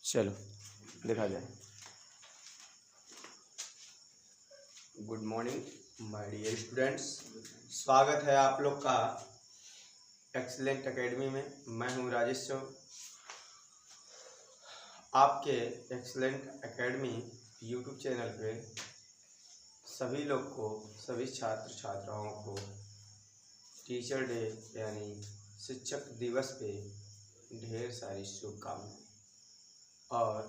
चलो देखा जाए। Good morning my dear students, स्वागत है आप लोग का एक्सीलेंट एकेडमी में। मैं हूं राजेश चौर। आपके एक्सीलेंट एकेडमी यूट्यूब चैनल पे सभी लोग को, सभी छात्र छात्राओं को टीचर डे यानी शिक्षक दिवस पे ढेर सारी शुभकामनाएं और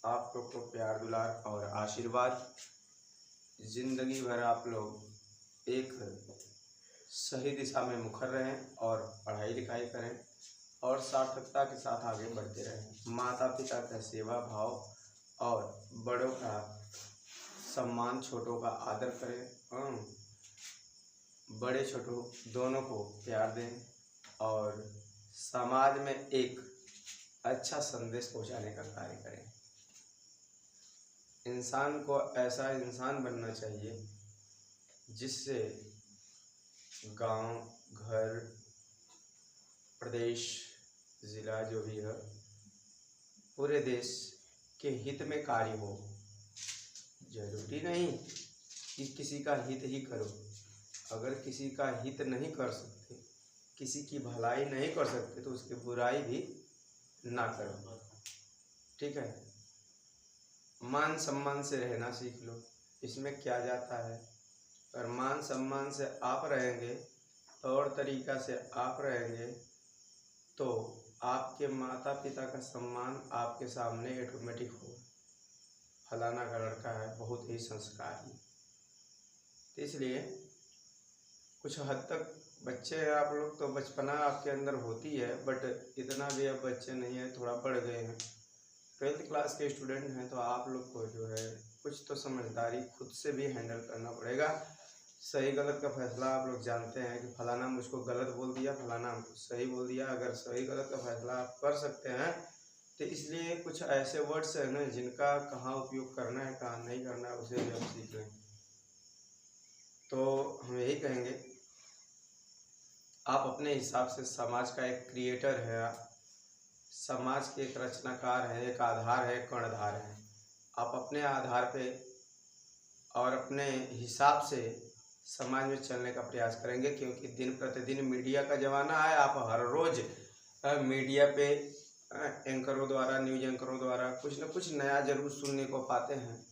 आप लोग को प्यार दुलार और आशीर्वाद। जिंदगी भर आप लोग एक सही दिशा में मुखर रहें और पढ़ाई लिखाई करें और सार्थकता के साथ आगे बढ़ते रहें। माता पिता का सेवा भाव और बड़ों का सम्मान, छोटों का आदर करें, बड़े छोटों दोनों को प्यार दें और समाज में एक अच्छा संदेश पहुंचाने का कार्य करें। इंसान को ऐसा इंसान बनना चाहिए जिससे गांव, घर, प्रदेश, जिला जो भी है, पूरे देश के हित में कार्य हो। जरूरी नहीं कि किसी का हित ही करो। अगर किसी का हित नहीं कर सकते, किसी की भलाई नहीं कर सकते, तो उसकी बुराई भी ना करो। ठीक है, मान सम्मान से रहना सीख लो, इसमें क्या जाता है। और मान सम्मान से आप रहेंगे, तौर तरीका से आप रहेंगे, तो आपके माता पिता का सम्मान आपके सामने ऑटोमेटिक हो। फलाना का लड़का है, बहुत ही संस्कारी। तो इसलिए कुछ हद तक बच्चे हैं आप लोग, तो बचपना आपके अंदर होती है, बट इतना भी अब बच्चे नहीं है, थोड़ा बढ़ गए हैं। 12th क्लास के स्टूडेंट हैं, तो आप लोग को जो है कुछ तो समझदारी खुद से भी हैंडल करना पड़ेगा। सही गलत का फैसला आप लोग जानते हैं कि फलाना मुझको गलत बोल दिया, फलाना सही बोल दिया। अगर सही गलत का फैसला आप कर सकते हैं, तो इसलिए कुछ ऐसे वर्ड्स हैं ना जिनका कहाँ उपयोग करना है, कहाँ नहीं करना है, उसे भी आप सीख लें। तो हम यही कहेंगे, आप अपने हिसाब से समाज का एक क्रिएटर है, समाज के एक रचनाकार है, एक आधार है, कर्णधार है। आप अपने आधार पे और अपने हिसाब से समाज में चलने का प्रयास करेंगे, क्योंकि दिन प्रतिदिन मीडिया का ज़माना है। आप हर रोज़ मीडिया पे एंकरों द्वारा, न्यूज एंकरों द्वारा कुछ न कुछ नया जरूर सुनने को पाते हैं।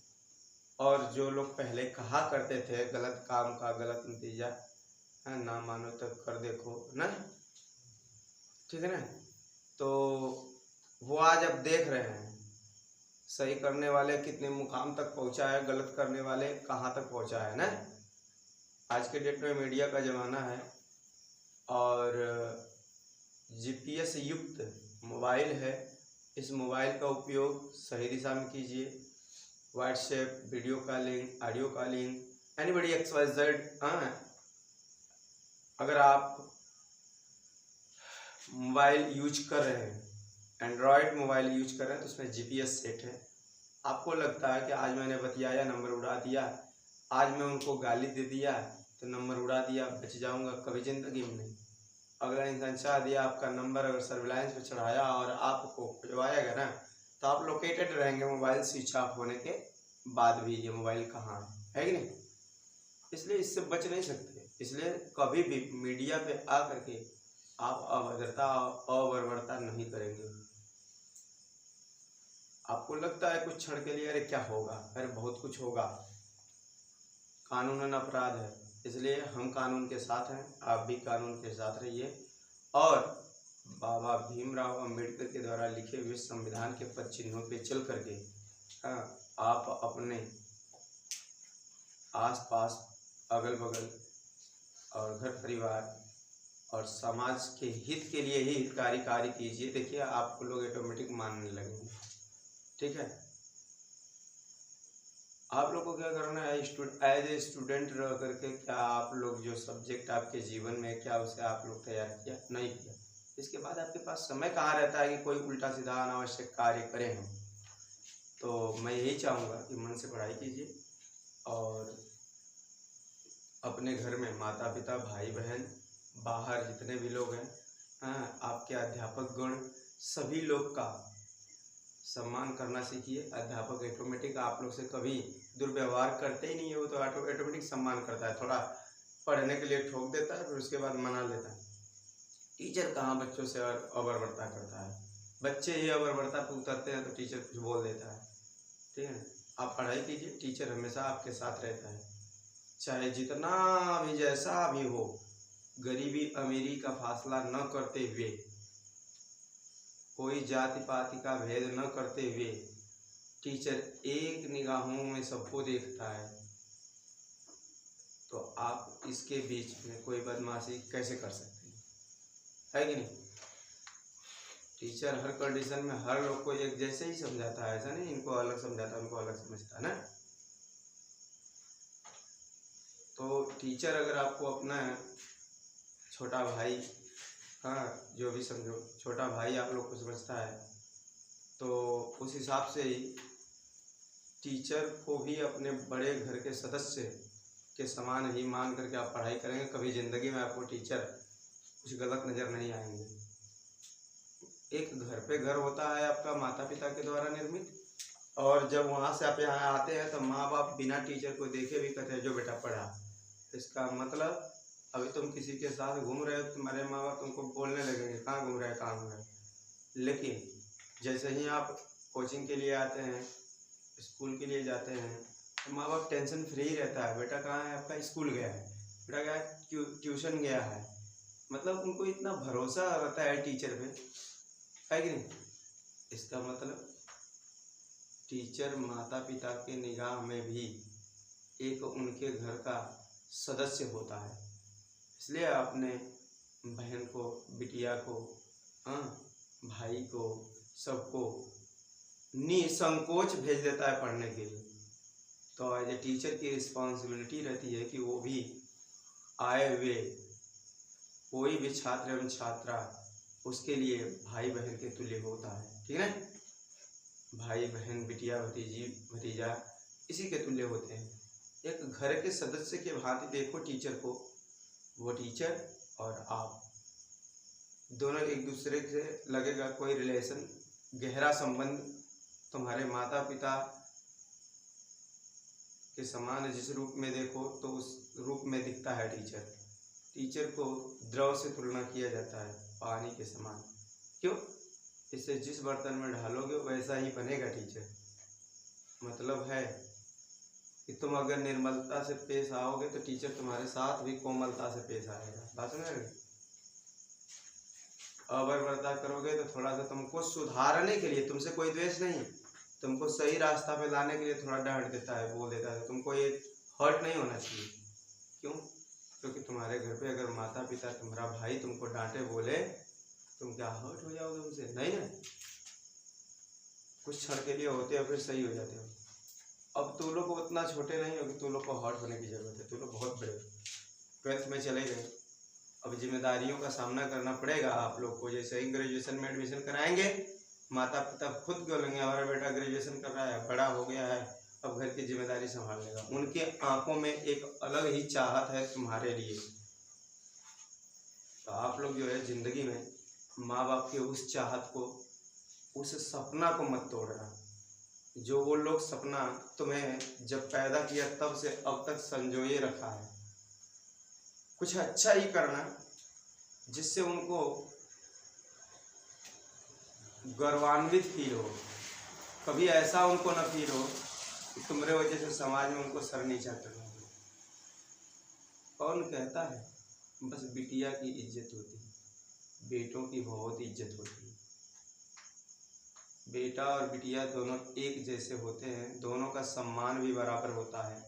और जो लोग पहले कहा करते थे गलत काम का गलत नतीजा, ना मानो तो कर देखो ना, ठीक है ना, तो वो आज अब देख रहे हैं सही करने वाले कितने मुकाम तक पहुंचा है, गलत करने वाले कहाँ तक पहुंचा है ना। आज के डेट में मीडिया का ज़माना है और जीपीएस युक्त मोबाइल है। इस मोबाइल का उपयोग सही दिशा में कीजिए। WhatsApp, video calling, audio calling, anybody XYZ। अगर आप मोबाइल यूज कर रहे हैं, एंड्रॉयड मोबाइल यूज कर रहे हैं, तो उसमें जीपीएस सेट है। आपको लगता है कि आज मैंने बतियाया, नंबर उड़ा दिया, आज मैं उनको गाली दे दिया तो नंबर उड़ा दिया, बच जाऊंगा, कभी ज़िंदगी में नहीं। अगला इंसान चाह दिया आपका नंबर, अगर सर्विलांस पे चढ़ाया और आपको खुजवाएगा ना, तो आप लोकेटेड रहेंगे मोबाइल स्विच ऑफ होने के बाद भी, ये मोबाइल कहाँ है कि नहीं। इसलिए इससे बच नहीं सकते। इसलिए कभी भी मीडिया पे आ करके आप अभद्रता, अबर्बरता नहीं करेंगे। आपको लगता है कुछ क्षण के लिए अरे क्या होगा, अरे बहुत कुछ होगा, कानूनन अपराध है, इसलिए हम कानून के साथ हैं, आप भी कानून के साथ रहिए। और बाबा भीमराव अंबेडकर के द्वारा लिखे हुए संविधान के पद चिन्हों पे चल करके आप अपने आसपास, अगल बगल और घर परिवार और समाज के हित के लिए ही हितकारी कार्य कीजिए। देखिए आपको लोग ऑटोमेटिक मानने लगेंगे। ठीक है, आप लोग को क्या करना है, एज ए स्टूडेंट रह करके क्या आप लोग जो सब्जेक्ट आपके जीवन में क्या उसे आप लोग तैयार किया नहीं किया, इसके बाद आपके पास समय कहाँ रहता है कि कोई उल्टा सीधा अनावश्यक कार्य करें हम। तो मैं यही चाहूँगा कि मन से पढ़ाई कीजिए और अपने घर में माता पिता, भाई बहन, बाहर जितने भी लोग हैं, आपके अध्यापक गण, सभी लोग का सम्मान करना सीखिए। अध्यापक ऑटोमेटिक आप लोग से कभी दुर्व्यवहार करते ही नहीं है, वो तो ऑटोमेटिक सम्मान करता है। थोड़ा पढ़ने के लिए ठोक देता है, फिर उसके बाद मना लेता है। टीचर कहाँ बच्चों से अबरबरता करता है, बच्चे ही अबरबरता पे उतरते हैं तो टीचर कुछ बोल देता है। ठीक है, आप पढ़ाई कीजिए, टीचर हमेशा आपके साथ रहता है, चाहे जितना भी जैसा भी हो। गरीबी अमीरी का फासला न करते हुए, कोई जाति पाति का भेद न करते हुए टीचर एक निगाहों में सबको देखता है। तो आप इसके बीच में कोई बदमाशी कैसे कर सकते हैं, है कि नहीं? टीचर हर कंडीशन में हर लोग को एक जैसे ही समझाता है, ऐसा नहीं इनको अलग समझाता है उनको अलग समझता है ना। तो टीचर अगर आपको अपना छोटा भाई, हाँ जो भी समझो, छोटा भाई आप लोग को समझता है, तो उस हिसाब से ही टीचर को भी अपने बड़े घर के सदस्य के समान ही मान करके आप पढ़ाई करेंगे, कभी ज़िंदगी में आपको टीचर कुछ गलत नज़र नहीं आएंगे। एक घर पे घर होता है आपका माता पिता के द्वारा निर्मित, और जब वहाँ से आप यहाँ आते हैं तो माँ बाप बिना टीचर को देखे भी कहते हैं जो बेटा पढ़ा। इसका मतलब अभी तुम किसी के साथ घूम रहे हो, तुम्हारे माँ बाप तुमको बोलने लगेंगे कहाँ घूम रहे हैं कहाँ घूम रहे हैं। लेकिन जैसे ही आप कोचिंग के लिए आते हैं, स्कूल के लिए जाते हैं, तो माँ बाप टेंशन फ्री रहता है, बेटा कहाँ है आपका, स्कूल गया है, बेटा गया ट्यूशन गया है। मतलब उनको इतना भरोसा रहता है टीचर पे, है कि नहीं? इसका मतलब टीचर माता पिता के निगाह में भी एक उनके घर का सदस्य होता है। इसलिए अपने बहन को, बिटिया को, हाँ भाई को, सबको निसंकोच भेज देता है पढ़ने के लिए। तो एज ए टीचर की रिस्पॉन्सिबिलिटी रहती है कि वो भी आए हुए कोई भी छात्र एवं छात्रा उसके लिए भाई बहन के तुल्य होता है। ठीक है ना? भाई बहन, बिटिया, भतीजी, भतीजा इसी के तुल्य होते हैं। एक घर के सदस्य के भांति देखो टीचर को। वो टीचर और आप दोनों एक दूसरे से लगेगा कोई रिलेशन, गहरा संबंध तुम्हारे माता पिता के समान जिस रूप में देखो तो उस रूप में दिखता है टीचर। टीचर को द्रव से तुलना किया जाता है, पानी के समान। क्यों? इसे जिस बर्तन में ढालोगे वैसा ही बनेगा टीचर। मतलब है कि तुम अगर निर्मलता से पेश आओगे तो टीचर तुम्हारे साथ भी कोमलता से पेश आएगा। बात समझ रहे? अबरबरता करोगे तो थोड़ा सा तुमको सुधारने के लिए, तुमसे कोई द्वेष नहीं, तुमको सही रास्ता पे लाने के लिए थोड़ा डांट देता है, बोल देता है। तुमको ये हर्ट नहीं होना चाहिए। क्यों? क्योंकि तुम्हारे घर पे अगर माता पिता, तुम्हारा भाई तुमको डांटे बोले, तुम क्या हर्ट हो जाओगे उनसे? नहीं ना। कुछ क्षण के लिए होते हो, फिर सही हो जाते हो। अब तुम लोग उतना छोटे नहीं हो कि तुम लोग को हर्ट होने की जरूरत है। तुम लोग बहुत बड़े, 12th में चले गए, अब जिम्मेदारियों का सामना करना पड़ेगा आप लोग को। जैसे ही ग्रेजुएशन में एडमिशन कराएंगे, माता पिता खुद बोलेंगे हमारा बेटा ग्रेजुएशन कर रहा है, बड़ा हो गया है, अब घर की जिम्मेदारी संभाल लेगा। उनके आंखों में एक अलग ही चाहत है तुम्हारे लिए। तो आप लोग जो है जिंदगी में माँ बाप के उस चाहत को, उस सपना को मत तोड़ना। जो वो लोग सपना तुम्हें जब पैदा किया तब से अब तक संजोए रखा है। कुछ अच्छा ही करना जिससे उनको गौरवान्वित फील हो। कभी ऐसा उनको न फील हो कि तुम्हारे वजह से समाज में उनको सर नीचा करना हो। कौन कहता है बस बिटिया की इज्जत होती है, बेटों की बहुत इज्जत होती है। बेटा और बिटिया दोनों एक जैसे होते हैं, दोनों का सम्मान भी बराबर होता है।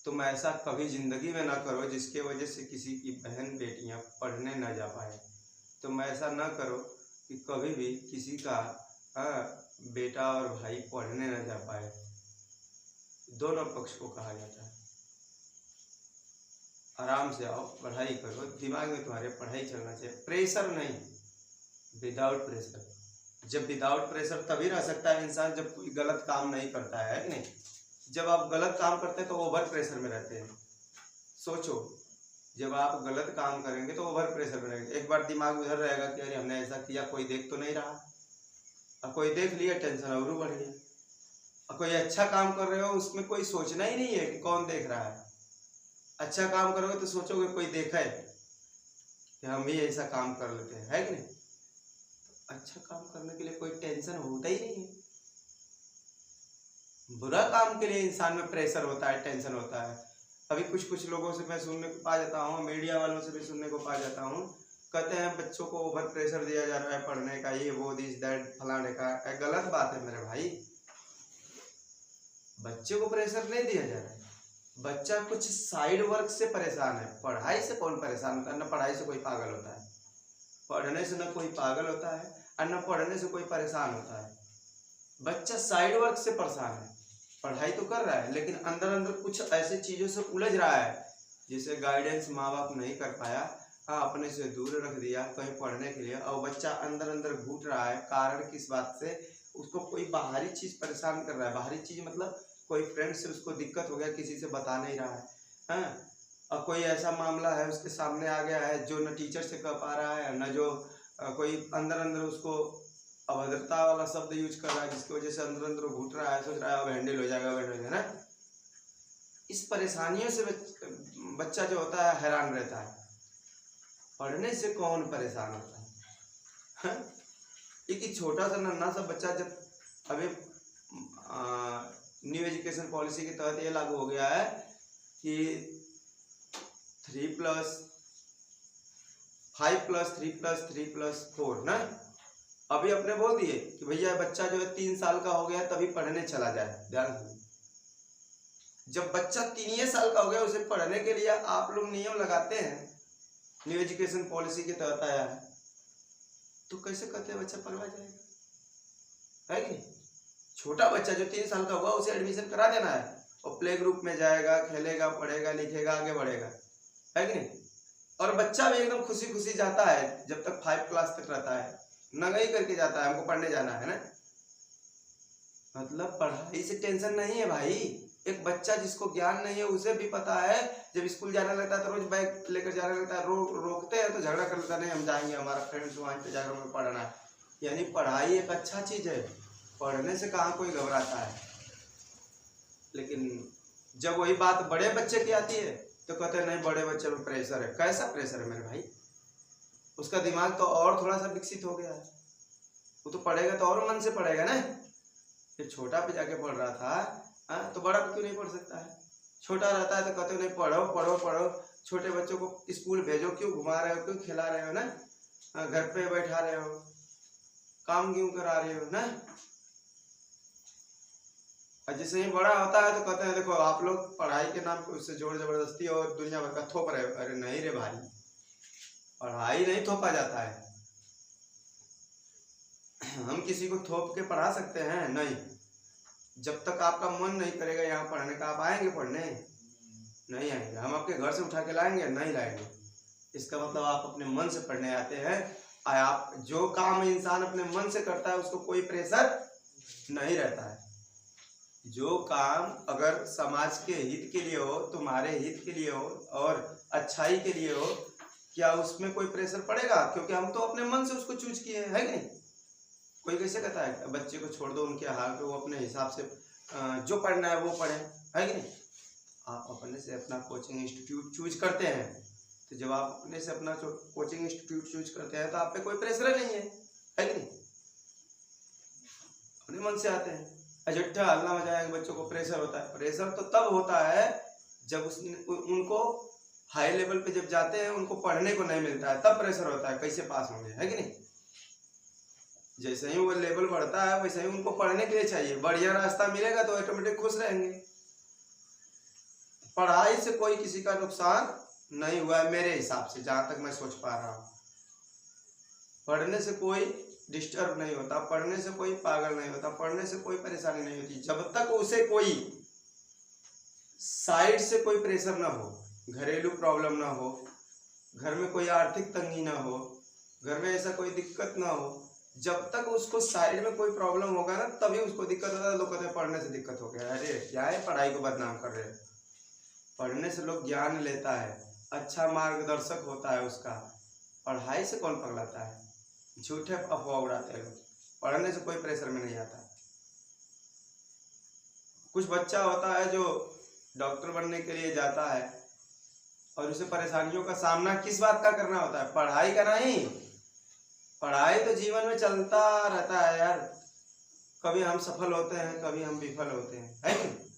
तुम ऐसा कभी जिंदगी में ना करो जिसके वजह से किसी की बहन बेटियां पढ़ने ना जा पाए। तुम ऐसा ना करो कि कभी भी किसी का बेटा और भाई पढ़ने ना जा पाए। दोनों पक्ष को कहा जाता है आराम से आओ, पढ़ाई करो, दिमाग में तुम्हारे पढ़ाई चलना चाहिए, प्रेशर नहीं, विदाउट प्रेशर। जब विदाउट प्रेशर तभी रह सकता है इंसान जब कोई गलत काम नहीं करता है कि नहीं। जब आप गलत काम करते हैं तो ओवर प्रेशर में रहते हैं। सोचो, जब आप गलत काम करेंगे तो ओवर प्रेशर में रहेंगे। एक बार दिमाग उधर रहेगा कि अरे हमने ऐसा किया, कोई देख तो नहीं रहा, और कोई देख लिया टेंशन और बढ़ गया। और कोई अच्छा काम कर रहे हो उसमें कोई सोचना ही नहीं है कि कौन देख रहा है। अच्छा काम करोगे तो सोचोगे कोई देखा है कि हम भी ऐसा काम कर लेते हैं, है कि नहीं। अच्छा काम करने के लिए कोई टेंशन होता ही नहीं है। बुरा काम के लिए इंसान में प्रेशर होता है, टेंशन होता है। अभी कुछ कुछ लोगों से मैं सुनने को पा जाता हूँ, मीडिया वालों से भी सुनने को पा जाता हूँ, कहते हैं बच्चों को ओवर प्रेशर दिया जा रहा है पढ़ने का, ये वो दिस दैट फलाने का। गलत बात है मेरे भाई। बच्चे को प्रेशर नहीं दिया जा रहा है। बच्चा कुछ साइड वर्क से परेशान है। पढ़ाई से कौन परेशान होता है? न पढ़ाई से कोई पागल होता है, पढ़ने से न कोई पागल होता है और न पढ़ने से कोई परेशान होता है। बच्चा साइड वर्क से परेशान है। पढ़ाई तो कर रहा है लेकिन अंदर अंदर कुछ ऐसे चीजों से उलझ रहा है जिसे गाइडेंस माँ बाप नहीं कर पाया, अपने से दूर रख दिया कहीं पढ़ने के लिए, और बच्चा अंदर अंदर घुट रहा है। कारण किस बात से? उसको कोई बाहरी चीज परेशान कर रहा है। बाहरी चीज मतलब कोई फ्रेंड से उसको दिक्कत हो गया, किसी से बता नहीं रहा है, हाँ? और कोई ऐसा मामला है उसके सामने आ गया है जो न टीचर से कह पा रहा है, न जो कोई अंदर अंदर उसको अभद्रता वाला शब्द यूज कर रहा है, जिसकी वजह से अंदर अंदर घुट रहा है, सोच रहा है अब हैंडल हो जाएगा, है ना। इस परेशानियों से बच्चा जो होता है हैरान रहता है। पढ़ने से कौन परेशान होता है, हाँ? एक छोटा सा नन्हा सा बच्चा जब अभी न्यू एजुकेशन पॉलिसी के तहत ये लागू हो गया है कि 3+5+3+3+4 ना, अभी अपने बोल दिए कि भैया बच्चा जो है 3 साल का हो गया तभी पढ़ने चला जाए। ध्यान से, जब बच्चा 3 साल का हो गया उसे पढ़ने के लिए आप लोग नियम लगाते हैं, न्यू एजुकेशन पॉलिसी के तहत आया है, तो कैसे कहते हैं बच्चा पढ़वा जाएगा, है कि नहीं। छोटा बच्चा जो 3 साल का हुआ उसे एडमिशन करा देना है और प्ले ग्रुप में जाएगा, खेलेगा, पढ़ेगा, लिखेगा, आगे बढ़ेगा, है कि नहीं। और बच्चा भी एकदम खुशी खुशी जाता है, जब तक 5 क्लास तक रहता है नंगाई करके जाता है, हमको पढ़ने जाना है ना। मतलब पढ़ाई से टेंशन नहीं है भाई। एक बच्चा जिसको ज्ञान नहीं है उसे भी पता है, जब स्कूल जाने लगता है तो रोज बैग लेकर जाने लगता है, रोकते हैं तो झगड़ा कर लेता, नहीं हम जाएंगे, हमारा फ्रेंड्स वहाँ पे जाकर हमें पढ़ना है। यानी पढ़ाई एक अच्छा चीज है, पढ़ने से कहाँ कोई घबराता है। लेकिन जब वही बात बड़े बच्चे की आती है तो कहते हैं नहीं बड़े बच्चे में प्रेशर है। कैसा प्रेशर है मेरे भाई? उसका दिमाग तो और थोड़ा सा विकसित हो गया है, वो तो पढ़ेगा तो और मन से पढ़ेगा ना। फिर छोटा पे जाके पढ़ रहा था, तो बड़ा पे क्यों नहीं पढ़ सकता है? छोटा रहता है तो कहते हो नहीं पढ़ो पढ़ो पढ़ो। छोटे बच्चों को स्कूल भेजो, क्यों घुमा रहे हो, क्यों खिला रहे हो ना, घर पे बैठा रहे हो, काम क्यों करा रहे हो ना। और जैसे ही बड़ा होता है तो कहते हैं देखो आप लोग पढ़ाई के नाम पे उससे जोर जबरदस्ती और दुनिया भर का थोप रहे हो। अरे नहीं रे भाई, पढ़ाई नहीं थोपा जाता है। हम किसी को थोप के पढ़ा सकते हैं? नहीं। जब तक आपका मन नहीं करेगा यहाँ पढ़ने का, आप आएंगे पढ़ने? नहीं आएंगे। हम आपके घर से उठा के लाएंगे? नहीं लाएंगे। इसका मतलब आप अपने मन से पढ़ने आते हैं। आप जो काम इंसान अपने मन से करता है उसको कोई प्रेशर नहीं रहता है। जो काम अगर समाज के हित के लिए हो, तुम्हारे हित के लिए हो और अच्छाई के लिए हो, क्या उसमें कोई प्रेशर पड़ेगा? क्योंकि हम तो अपने मन से उसको चूज किए हैं, है कि नहीं। कोई कैसे कहता है बच्चे को छोड़ दो उनके हाल पे, वो अपने हिसाब से जो पढ़ना है वो पढ़े, है कि नहीं। आप अपने से अपना कोचिंग इंस्टीट्यूट चूज करते हैं, तो जब आप अपने से अपना कोचिंग इंस्टीट्यूट चूज करते हैं तो आप पे कोई प्रेशर नहीं है कि नहीं। अपने मन से आते हैं। अजट्ठा हल्ला मचाएंगे, बच्चों को प्रेशर होता है। प्रेशर तो तब होता है जब उनको हाई लेवल पे जब जाते हैं उनको पढ़ने को नहीं मिलता है, तब प्रेशर होता है कैसे पास होंगे, है कि नहीं। जैसे ही वो लेवल बढ़ता है वैसे ही उनको पढ़ने के लिए चाहिए, बढ़िया रास्ता मिलेगा तो ऑटोमेटिक खुश रहेंगे। पढ़ाई से कोई किसी का नुकसान नहीं हुआ है मेरे हिसाब से, जहां तक मैं सोच पा रहा हूँ। पढ़ने से कोई डिस्टर्ब नहीं होता, पढ़ने से कोई पागल नहीं होता, पढ़ने से कोई परेशानी नहीं होती, जब तक उसे कोई साइड से कोई प्रेशर ना हो, घरेलू प्रॉब्लम ना हो, घर में कोई आर्थिक तंगी ना हो, घर में ऐसा कोई दिक्कत ना हो। जब तक उसको साइड में कोई प्रॉब्लम होगा ना तभी उसको दिक्कत होता है। लोग कहते हैं पढ़ने से दिक्कत हो गया। अरे क्या है, पढ़ाई को बदनाम कर रहे हैं। पढ़ने से लोग ज्ञान लेता है, अच्छा मार्गदर्शक होता है उसका। पढ़ाई से कौन पगलाता है? झूठे अफवाह उड़ाते हैं लोग। पढ़ने से कोई प्रेशर में नहीं आता। कुछ बच्चा होता है जो डॉक्टर बनने के लिए जाता है और उसे परेशानियों का सामना किस बात का करना होता है? पढ़ाई का नहीं। पढ़ाई तो जीवन में चलता रहता है यार, कभी हम सफल होते हैं, कभी हम विफल होते हैं, है कि नहीं?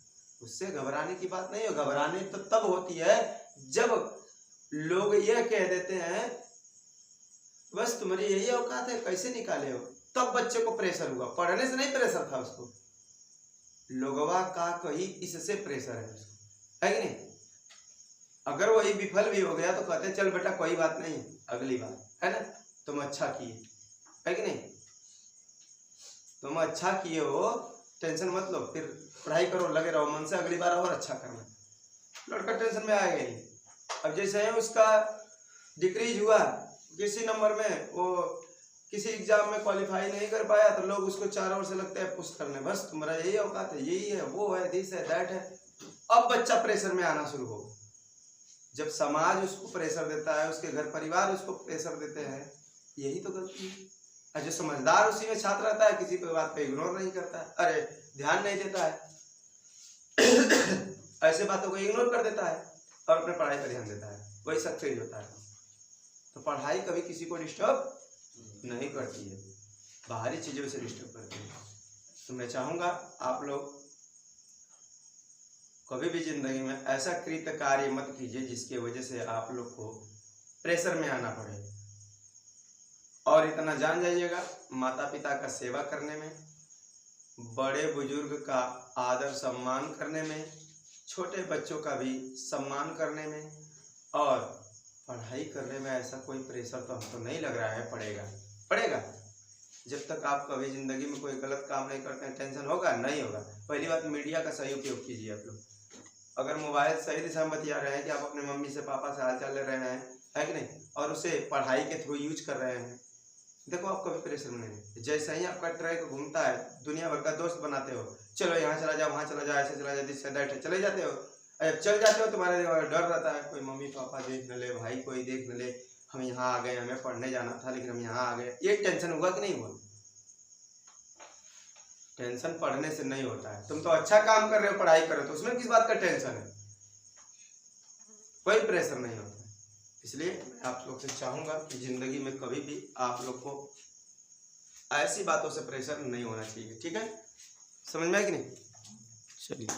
उससे घबराने की बात नहीं है। घबराने तो तब होती है जब लोग यह कह देते हैं बस तुम्हारी यही औकात है, कैसे निकाले हो, तब बच्चे को प्रेशर हुआ। पढ़ने से नहीं प्रेशर था उसको, लोगवा का कहीं इससे प्रेशर है उसको, है कि नहीं? अगर वही विफल भी हो गया तो कहते चल बेटा कोई बात नहीं, अगली बार, है ना, तुम अच्छा किए, है कि नहीं? तुम अच्छा किए हो, टेंशन मत लो, फिर पढ़ाई करो, लगे रहो मन से, अगली बार और अच्छा करना। लड़का टेंशन में आएगा ही। अब जैसे है उसका डिक्रीज हुआ किसी नंबर में, वो किसी एग्जाम में क्वालिफाई नहीं कर पाया तो लोग उसको चारों ओर से लगते हैं पुश करने, बस तुम्हारा यही औकात है, यही है, वो है, दिस है, दैट है। अब बच्चा प्रेशर में आना शुरू होगा। जब समाज उसको प्रेशर देता है, उसके घर परिवार उसको प्रेशर देते हैं, यही तो गलती है। और जो समझदार उसी में छात्र रहता है, किसी बात पे इग्नोर नहीं करता है, अरे ध्यान नहीं देता है ऐसे बातों को इग्नोर कर देता है और अपने पढ़ाई पर ध्यान देता है, वही सक्सेस होता है। तो पढ़ाई कभी किसी को डिस्टर्ब नहीं करती है, बाहरी चीजों से डिस्टर्ब करती है। तो मैं चाहूंगा आप लोग कभी भी जिंदगी में ऐसा कृत्य कार्य मत कीजिए जिसकी वजह से आप लोग को प्रेशर में आना पड़े। और इतना जान जाइएगा, माता पिता का सेवा करने में, बड़े बुजुर्ग का आदर सम्मान करने में, छोटे बच्चों का भी सम्मान करने में, और पढ़ाई करने में ऐसा कोई प्रेशर तो हमको नहीं लग रहा है पड़ेगा। जब तक आप कभी जिंदगी में कोई गलत काम नहीं करते हैं, टेंशन होगा नहीं होगा। पहली बात, मीडिया का सही उपयोग कीजिए आप लोग। अगर मोबाइल सही दिशा में बतिया रहे हैं कि आप अपने मम्मी से पापा से हालचाल ले रहे हैं, है कि नहीं, और उसे पढ़ाई के थ्रू यूज कर रहे हैं, देखो आप कभी प्रेशर में नहीं। जैसे ही आपका ट्रैक घूमता है, दुनिया भर का दोस्त बनाते हो, चलो यहाँ चला जाओ, वहाँ चला जाओ, ऐसे चला जाओ, जिससे दैट है, चले जाते हो। जब चल जाते हो तुम्हारे डर रहता है कोई मम्मी पापा देख न ले, भाई कोई देख न ले, हम यहाँ आ गए, हमें पढ़ने जाना था लेकिन हम यहाँ आ गए। ये टेंशन हुआ कि नहीं हुआ? टेंशन पढ़ने से नहीं होता है। तुम तो अच्छा काम कर रहे हो, पढ़ाई कर रहे हो, तो उसमें किस बात का टेंशन है? कोई प्रेशर नहीं होता है। इसलिए मैं आप लोग से चाहूंगा कि जिंदगी में कभी भी आप लोग को ऐसी बातों से प्रेशर नहीं होना चाहिए, ठीक है? समझ में आया कि नहीं? चलिए।